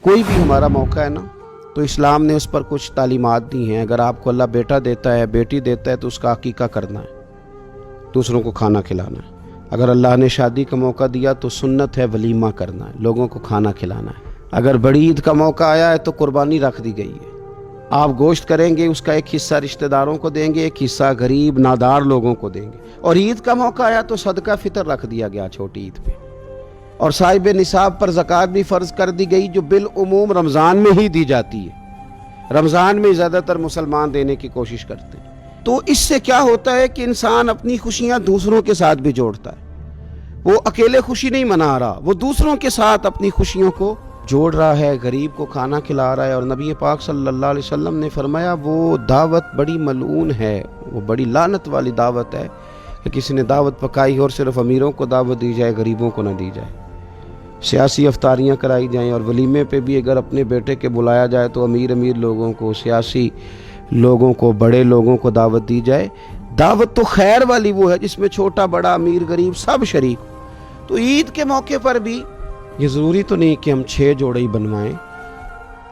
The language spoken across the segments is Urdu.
کوئی بھی ہمارا موقع ہے نا تو اسلام نے اس پر کچھ تعلیمات دی ہیں۔ اگر آپ کو اللہ بیٹا دیتا ہے، بیٹی دیتا ہے تو اس کا عقیقہ کرنا ہے، دوسروں کو کھانا کھلانا ہے۔ اگر اللہ نے شادی کا موقع دیا تو سنت ہے ولیمہ کرنا ہے، لوگوں کو کھانا کھلانا ہے۔ اگر بڑی عید کا موقع آیا ہے تو قربانی رکھ دی گئی ہے، آپ گوشت کریں گے، اس کا ایک حصہ رشتہ داروں کو دیں گے، ایک حصہ غریب نادار لوگوں کو دیں گے۔ اور عید کا موقع آیا تو صدقہ فطر رکھ دیا گیا چھوٹی عید پہ، اور صاحب نصاب پر زکوٰۃ بھی فرض کر دی گئی جو بالعموم رمضان میں ہی دی جاتی ہے۔ رمضان میں زیادہ تر مسلمان دینے کی کوشش کرتے ہیں۔ تو اس سے کیا ہوتا ہے کہ انسان اپنی خوشیاں دوسروں کے ساتھ بھی جوڑتا ہے، وہ اکیلے خوشی نہیں منا رہا، وہ دوسروں کے ساتھ اپنی خوشیوں کو جوڑ رہا ہے، غریب کو کھانا کھلا رہا ہے۔ اور نبی پاک صلی اللہ علیہ وسلم نے فرمایا وہ دعوت بڑی ملعون ہے، وہ بڑی لعنت والی دعوت ہے کہ کسی نے دعوت پکائی اور صرف امیروں کو دعوت دی جائے، غریبوں کو نہ دی جائے۔ سیاسی افطاریاں کرائی جائیں، اور ولیمے پہ بھی اگر اپنے بیٹے کے بلایا جائے تو امیر لوگوں کو، سیاسی لوگوں کو، بڑے لوگوں کو دعوت دی جائے۔ دعوت تو خیر والی وہ ہے جس میں چھوٹا بڑا امیر غریب سب شریک ہو۔ تو عید کے موقع پر بھی یہ ضروری تو نہیں کہ ہم 6 جوڑے ہی بنوائیں،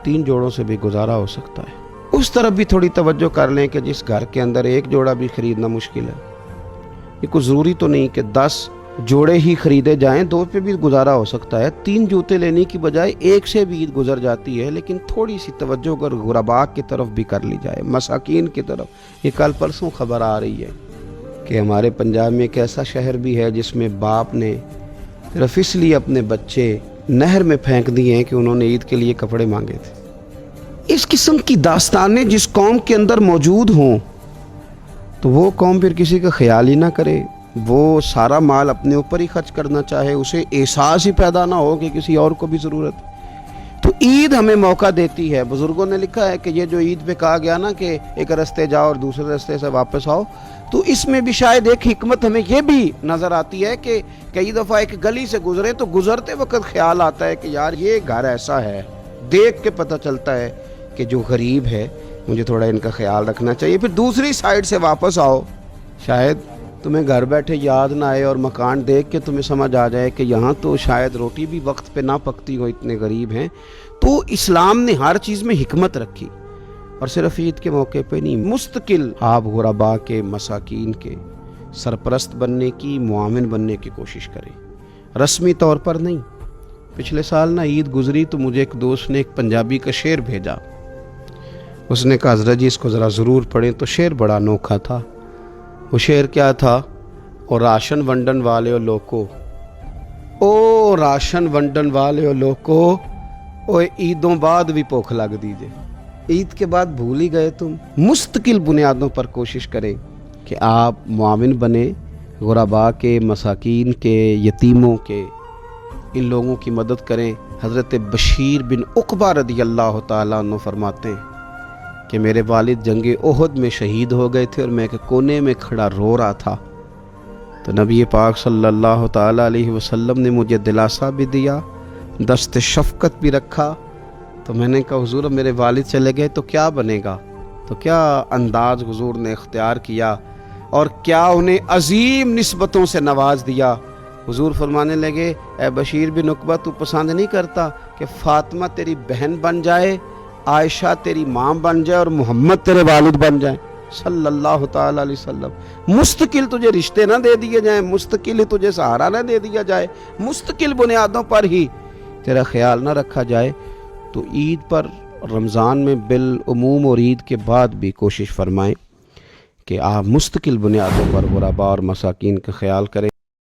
3 جوڑوں سے بھی گزارا ہو سکتا ہے۔ اس طرف بھی تھوڑی توجہ کر لیں کہ جس گھر کے اندر 1 جوڑا بھی خریدنا مشکل ہے، یہ کوئی ضروری تو نہیں کہ 10 جوڑے ہی خریدے جائیں، 2 پہ بھی گزارا ہو سکتا ہے۔ 3 جوتے لینے کی بجائے 1 سے بھی عید گزر جاتی ہے، لیکن تھوڑی سی توجہ اگر غرباء کی طرف بھی کر لی جائے، مساکین کی طرف۔ یہ کل پرسوں خبر آ رہی ہے کہ ہمارے پنجاب میں ایک ایسا شہر بھی ہے جس میں باپ نے صرف اس لیے اپنے بچے نہر میں پھینک دیے ہیں کہ انہوں نے عید کے لیے کپڑے مانگے تھے۔ اس قسم کی داستانیں جس قوم کے اندر موجود ہوں تو وہ قوم پھر کسی کا خیال ہی نہ کرے، وہ سارا مال اپنے اوپر ہی خرچ کرنا چاہے، اسے احساس ہی پیدا نہ ہو کہ کسی اور کو بھی ضرورت ہے۔ تو عید ہمیں موقع دیتی ہے۔ بزرگوں نے لکھا ہے کہ یہ جو عید پہ کہا گیا نا کہ ایک رستے جاؤ اور دوسرے رستے سے واپس آؤ، تو اس میں بھی شاید ایک حکمت ہمیں یہ بھی نظر آتی ہے کہ کئی دفعہ ایک گلی سے گزرے تو گزرتے وقت خیال آتا ہے کہ یار یہ گھر ایسا ہے، دیکھ کے پتہ چلتا ہے کہ جو غریب ہے مجھے تھوڑا ان کا خیال رکھنا چاہیے۔ پھر دوسری سائیڈ سے واپس آؤ، شاید تمہیں گھر بیٹھے یاد نہ آئے اور مکان دیکھ کے تمہیں سمجھ آ جائے کہ یہاں تو شاید روٹی بھی وقت پہ نہ پکتی ہو، اتنے غریب ہیں۔ تو اسلام نے ہر چیز میں حکمت رکھی، اور صرف عید کے موقع پہ نہیں، مستقل آپ غرباء کے، مساکین کے سرپرست بننے کی، معاون بننے کی کوشش کریں، رسمی طور پر نہیں۔ پچھلے سال نا عید گزری تو مجھے ایک دوست نے ایک پنجابی کا شعر بھیجا، اس نے کہا حضرت جی اس کو ذرا ضرور پڑھیں۔ تو شعر بڑا انوکھا تھا۔ وہ شعر کیا تھا؟ او راشن ونڈن والے لوکو، او راشن ونڈن والے لوکو، او عیدوں بعد بھی بھوک لگ دیجئے۔ عید کے بعد بھول ہی گئے تم؟ مستقل بنیادوں پر کوشش کریں کہ آپ معاون بنیں، غرباء کے، مساکین کے، یتیموں کے، ان لوگوں کی مدد کریں۔ حضرت بشیر بن عقبہ رضی اللہ تعالیٰ عنہ فرماتے ہیں کہ میرے والد جنگ احد میں شہید ہو گئے تھے اور میں ایک کونے میں کھڑا رو رہا تھا، تو نبی پاک صلی اللہ تعالیٰ علیہ وسلم نے مجھے دلاسا بھی دیا، دست شفقت بھی رکھا۔ تو میں نے کہا حضور میرے والد چلے گئے تو کیا بنے گا؟ تو کیا انداز حضور نے اختیار کیا اور کیا انہیں عظیم نسبتوں سے نواز دیا۔ حضور فرمانے لگے اے بشیر بن عقبہ تو پسند نہیں کرتا کہ فاطمہ تیری بہن بن جائے، عائشہ تیری ماں بن جائے اور محمد تیرے والد بن جائیں صلی اللہ تعالیٰ علیہ وسلم۔ مستقل تجھے رشتے نہ دے دیے جائیں، مستقل ہی تجھے سہارا نہ دے دیا جائے، مستقل بنیادوں پر ہی تیرا خیال نہ رکھا جائے۔ تو عید پر، رمضان میں بالعموم اور عید کے بعد بھی کوشش فرمائیں کہ آپ مستقل بنیادوں پر غرباء اور مساکین کا خیال کریں۔